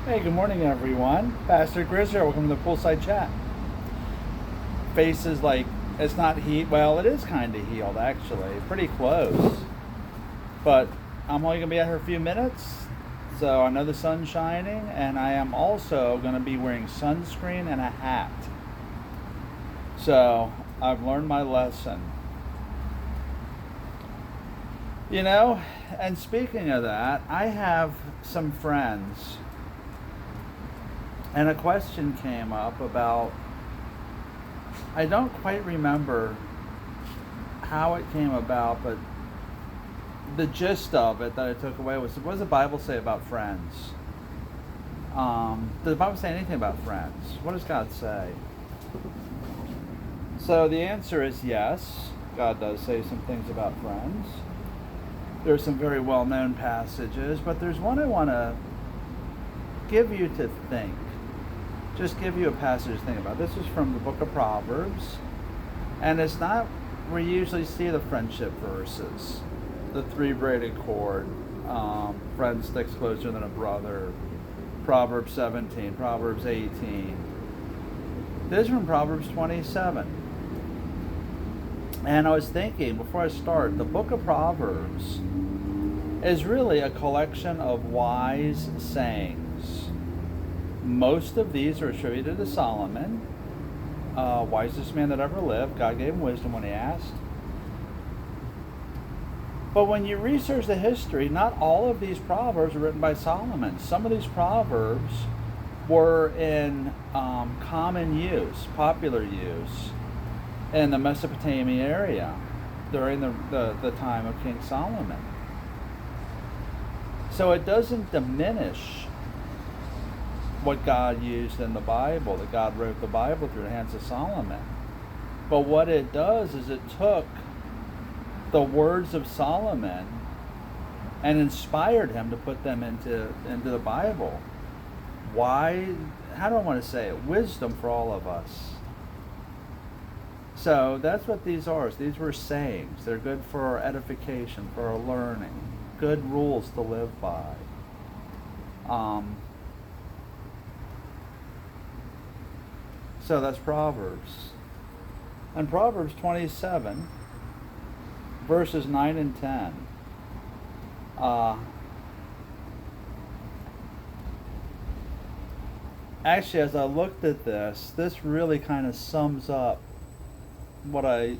Hey, good morning, everyone. Pastor Grizz here. Welcome to the Poolside Chat. Face is like, it's not heat. Well, it is kind of healed, actually. Pretty close. But I'm only going to be out here a few minutes. So I know the sun's shining. And I am also going to be wearing sunscreen and a hat. So I've learned my lesson. You know, and speaking of that, I have some friends. And a question came up about, I don't quite remember how it came about, but the gist of it that I took away was, what does the Bible say about friends? Does the Bible say anything about friends? What does God say? So the answer is yes, God does say some things about friends. There are some very well-known passages, but there's one I want to give you to think. Just give you a passage to think about. This is from the book of Proverbs, and it's not where you usually see the friendship verses, the three-braided cord, friend sticks closer than a brother, Proverbs 17, Proverbs 18. This is from Proverbs 27. And I was thinking, before I start, the book of Proverbs is really a collection of wise sayings. Most of these are attributed to Solomon, wisest man that ever lived. God gave him wisdom when he asked. But when you research the history, not all of these proverbs were written by Solomon. Some of these proverbs were in common use, popular use, in the Mesopotamia area during the time of King Solomon. So it doesn't diminish what God used in the Bible, that God wrote the Bible through the hands of Solomon. But what it does is it took the words of Solomon and inspired him to put them into the Bible. Why? How do I want to say it? Wisdom for all of us. So that's what these are. These were sayings. They're good for our edification, for our learning, good rules to live by. So that's Proverbs. And Proverbs 27, verses 9 and 10. Actually, as I looked at this really kind of sums up the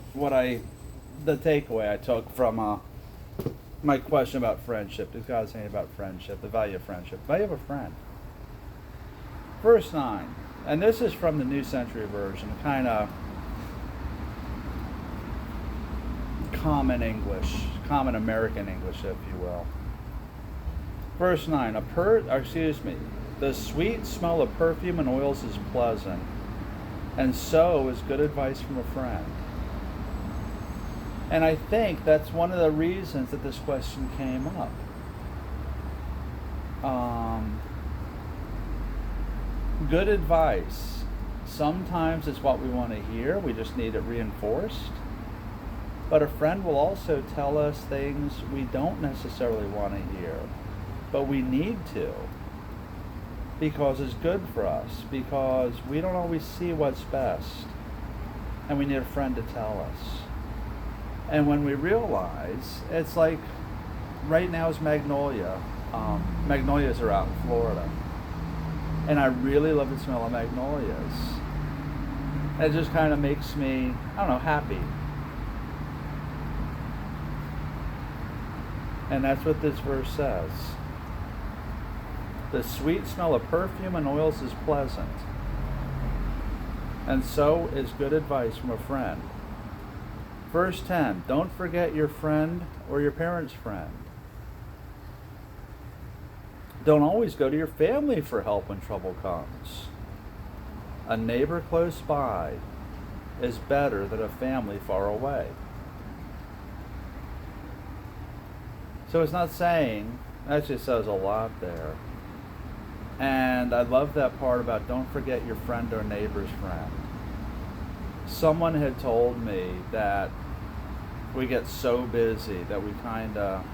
takeaway I took from my question about friendship. Does God say anything about friendship? The value of friendship. The value of a friend. Verse 9. And this is from the New Century Version, kind of common English, common American English, if you will. Verse 9, the sweet smell of perfume and oils is pleasant, and so is good advice from a friend. And I think that's one of the reasons that this question came up. Good advice. Sometimes it's what we want to hear. We just need it reinforced. But a friend will also tell us things we don't necessarily want to hear, but we need to, because it's good for us, because we don't always see what's best, and we need a friend to tell us. And when we realize, it's like, right now is Magnolia. Magnolias are out in Florida. And I really love the smell of magnolias. It just kind of makes me, happy. And that's what this verse says. The sweet smell of perfume and oils is pleasant, and so is good advice from a friend. Verse 10, don't forget your friend or your parent's friend. Don't always go to your family for help when trouble comes. A neighbor close by is better than a family far away. So it's not saying, actually it says a lot there. And I love that part about don't forget your friend or neighbor's friend. Someone had told me that we get so busy that we kind of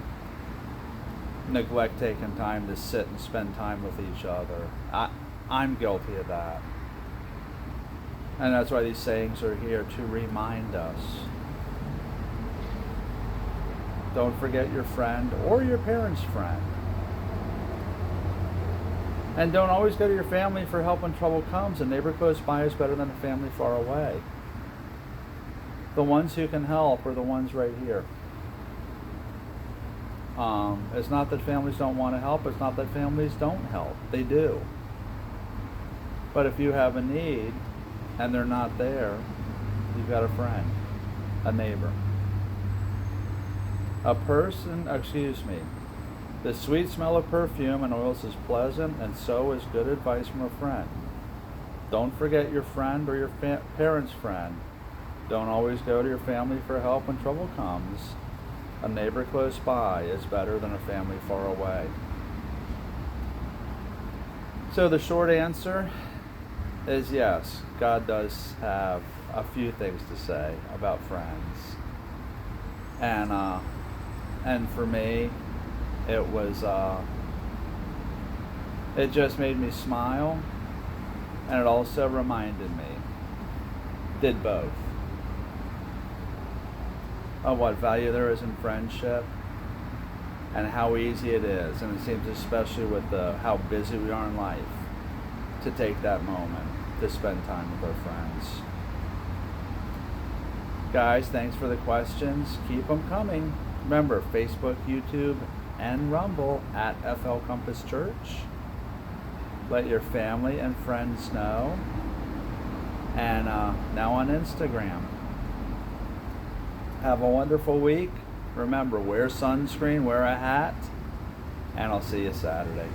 neglect taking time to sit and spend time with each other. I'm guilty of that. And that's why these sayings are here to remind us. Don't forget your friend or your parent's friend. And don't always go to your family for help when trouble comes. A neighbor close by is better than a family far away. The ones who can help are the ones right here. It's not that families don't want to help. It's not that families don't help. They do. But if you have a need and they're not there, you've got a friend, a neighbor. The sweet smell of perfume and oils is pleasant, and so is good advice from a friend. Don't forget your friend or your parent's friend. Don't always go to your family for help when trouble comes. A neighbor close by is better than a family far away. So the short answer is yes, God does have a few things to say about friends. And for me, it just made me smile, and it also reminded me, did both, of what value there is in friendship and how easy it is. And it seems, especially with how busy we are in life, to take that moment to spend time with our friends. Guys, thanks for the questions. Keep them coming. Remember, Facebook, YouTube, and Rumble at FL Compass Church. Let your family and friends know. And now on Instagram. Have a wonderful week. Remember, wear sunscreen, wear a hat, and I'll see you Saturday.